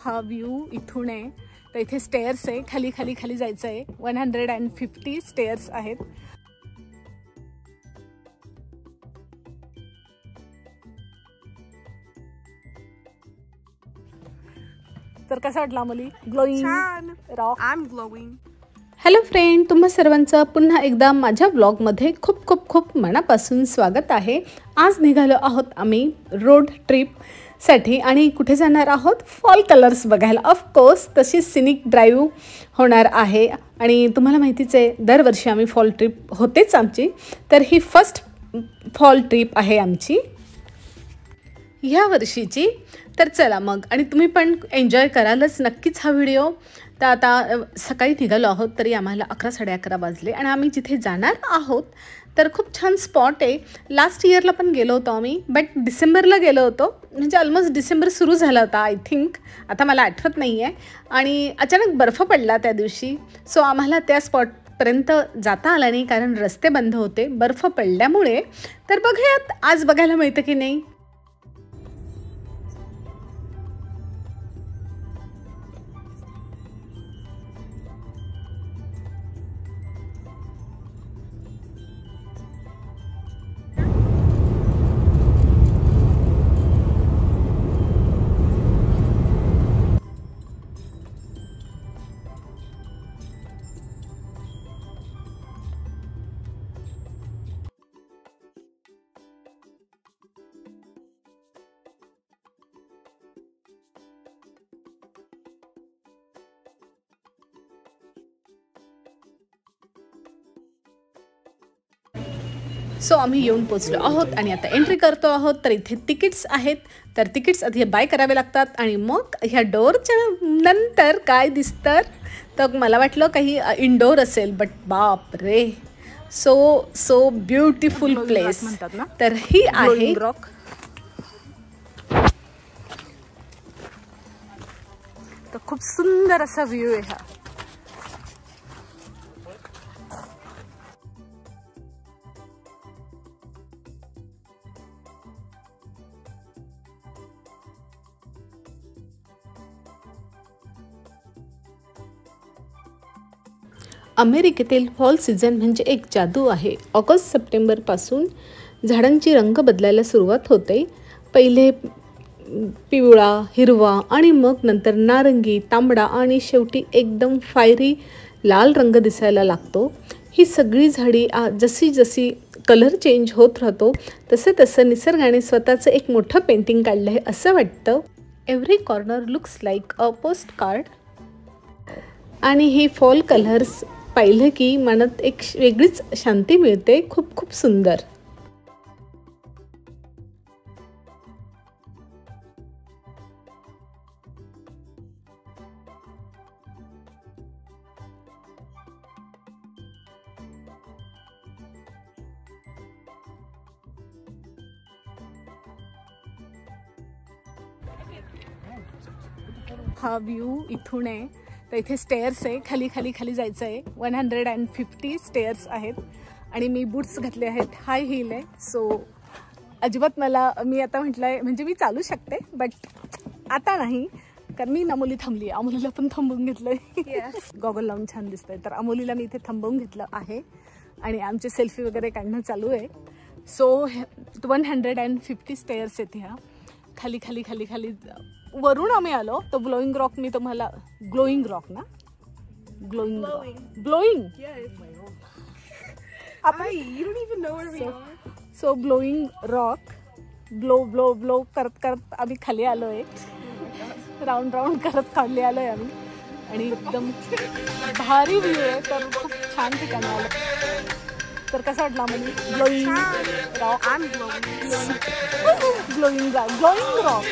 हा व्ह्यू इथून आहे. तर इथे स्टेअर्स आहे, खाली खाली खाली जायचं आहे. 150 स्टेअर्स आहेत. तर कसं वाटलं मुली? Glowing rock. I am glowing. Hello friend, तुम्हा सर्वांचं पुन्हा एकदा माझ्या ब्लॉगमध्ये खूप खूप खूप मनापासून स्वागत आहे. आज निघालो आहोत आम्ही रोड ट्रिपसाठी आणि कुठे जाणार आहोत? फॉल कलर्स बघायला. ऑफकोर्स तशी सिनिक ड्राईव्ह होणार आहे आणि तुम्हाला माहितीच आहे दरवर्षी आम्ही फॉल ट्रिप होतेच आमची. तर ही फर्स्ट फॉल ट्रिप आहे आमची ह्या वर्षीची. तर चला मग, आणि तुम्ही पण एन्जॉय करालच नक्कीच हा व्हिडिओ. तर आता सकाळी निघालो आहोत तरी आम्हाला 11-11:30 वाजले आणि आम्ही जिथे जाणार आहोत तर खूप छान स्पॉट आहे. लास्ट इयरला पण गेलो होतो आम्ही, बट डिसेंबरला गेलो होतो, म्हणजे ऑलमोस्ट डिसेंबर सुरू झाला होता आय थिंक, आता मला आठवत नाही आहे. आणि अचानक बर्फ पडला त्या दिवशी, सो आम्हाला त्या स्पॉटपर्यंत जाता आला नाही कारण रस्ते बंद होते बर्फ पडल्यामुळे. तर बघूयात आज बघायला मिळतं की नाही. सो आम्ही येऊन पोचलो आहोत आणि आता एंट्री करतो आहोत. तर इथे तिकीट्स आहेत, तर तिकीट्स आधी बाय करावे लागतात आणि मग ह्या डोअरच्या नंतर काय दिसतं तर मला वाटलं काही इंडोर असेल, बट बाप रे, सो ब्युटिफुल प्लेस म्हणतात ना. तर ही आहे रॉक. तर खूप सुंदर असा व्ह्यू आहे हा. अमेरिकेतील फॉल सीझन म्हणजे एक जादू आहे. ऑगस्ट-सप्टेंबरपासून झाडांची रंग बदलायला सुरुवात होते. पहिले पिवळा, हिरवा आणि मग नंतर नारंगी, तांबडा आणि शेवटी एकदम फायरी लाल रंग दिसायला लागतो. ही सगळी झाडी जशी जशी कलर चेंज होत राहतो तसं तसं निसर्गाने स्वतःचं एक मोठं पेंटिंग काढलं आहे असं वाटतं. Every corner looks like a post card. आणि हे फॉल कलर्स पाहिलं की मनात एक वेगळीच शांती मिळते. खूप खूप सुंदर. हा व्ह्यू इथून आहे. तर इथे स्टेअर्स आहे, खाली खाली खाली जायचं आहे. 150 स्टेअर्स आहेत आणि मी बूट्स घातले आहेत, हाय हील आहे. सो अजिबात मी आता म्हटलं आहे म्हणजे मी चालू शकते बट आता नाही, कारण मी अमोली थांबली, अमोलीला पण थांबवून घेतलं आहे. गॉगल लावून छान दिसतंय तर अमोलीला मी इथे थांबवून घेतलं आहे आणि आमचे सेल्फी वगैरे काढणं चालू आहे. सो 150 स्टेअर्स आहेत ह्या, खाली खाली खाली खाली वरून आम्ही आलो. तो ग्लोईंग रॉक मी तुम्हाला, ग्लोईंग रॉक ना, glowing so glowing rock glow blow blow करत करत आम्ही खाली आलो आहे. राऊंड राऊंड करत खाली आलो आहे आम्ही आणि एकदम भारी व्ह्यू आहे. तर खूप छान ठिकाणी आलं. तर कसं वाटलं आम्हाला? Glowing rock. I am glowing rock.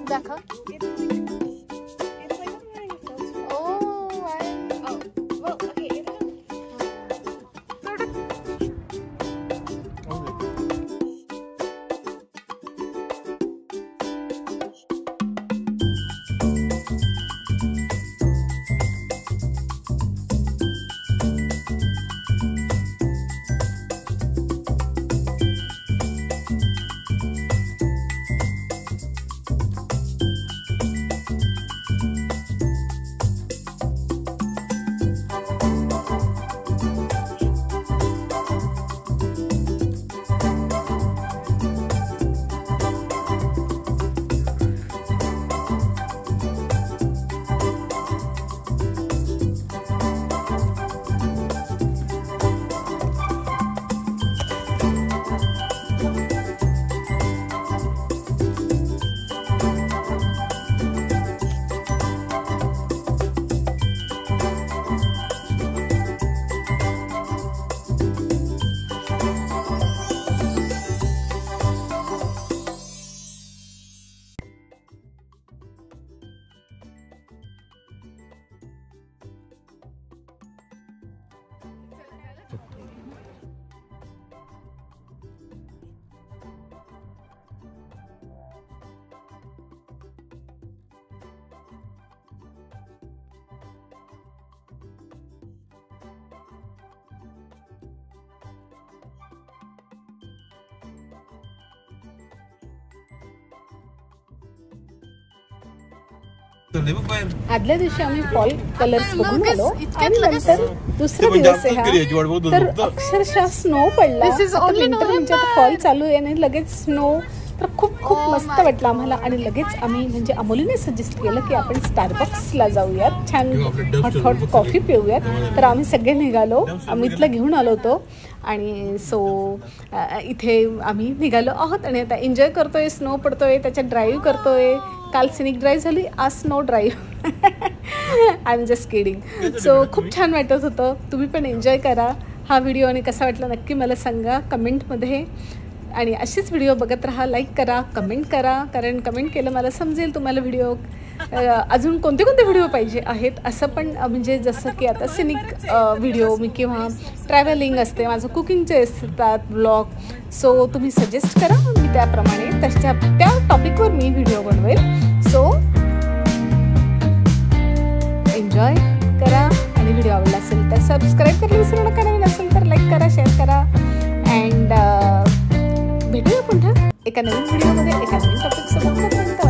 दाखव. आदल्या दिवशी आम्ही फॉल कलर्स बघून आलो आणि नंतर दुसरा दिवस आहे हा, तर अक्षरशः स्नो पडला. म्हणजे फॉल चालू आहे आणि लगेच स्नो, तर खूप खूप मस्त वाटलं आम्हाला. आणि लगेच आम्ही म्हणजे अमोलीने सजेस्ट केलं की आपण स्टारबक्सला जाऊयात, छान हॉट हॉट कॉफी पिऊयात. तर आम्ही सगळे निघालो, अमितला घेऊन आलो होतो आणि सो इथे आम्ही निघालो आहोत आणि आता एन्जॉय करतोय. स्नो पडतोय, त्याच्यात ड्राईव्ह करतोय. काल सिनिक ड्राईव्ह झाली, आज snow drive. I am just kidding. So खूप छान वाटत होतं. तुम्ही पण एन्जॉय करा हा व्हिडिओ आणि कसा वाटला नक्की मला सांगा कमेंटमध्ये. आणि अशीच व्हिडिओ बघत राहा, लाईक करा, कमेंट करा, कारण कमेंट केलं मला समजेल तुम्हाला व्हिडिओ अजून कोणते कोणते व्हिडिओ पाहिजे आहेत असं. पण म्हणजे जसं की आता सिनिक व्हिडिओ मी किंवा ट्रॅव्हलिंग असते, माझं कुकिंगचे असतात ब्लॉग. सो तुम्ही सजेस्ट करा, मी त्याप्रमाणे त्या टॉपिकवर मी व्हिडिओ बनवेल. सो एन्जॉय करा आणि व्हिडिओ आवडला असेल तर सबस्क्राईब करायला विसरू नका. नवीन असेल तर लाईक करा, शेअर करा. अँड भेटूया पुन्हा एका नवीन व्हिडिओमध्ये एका नवीन टॉपिकसोबत.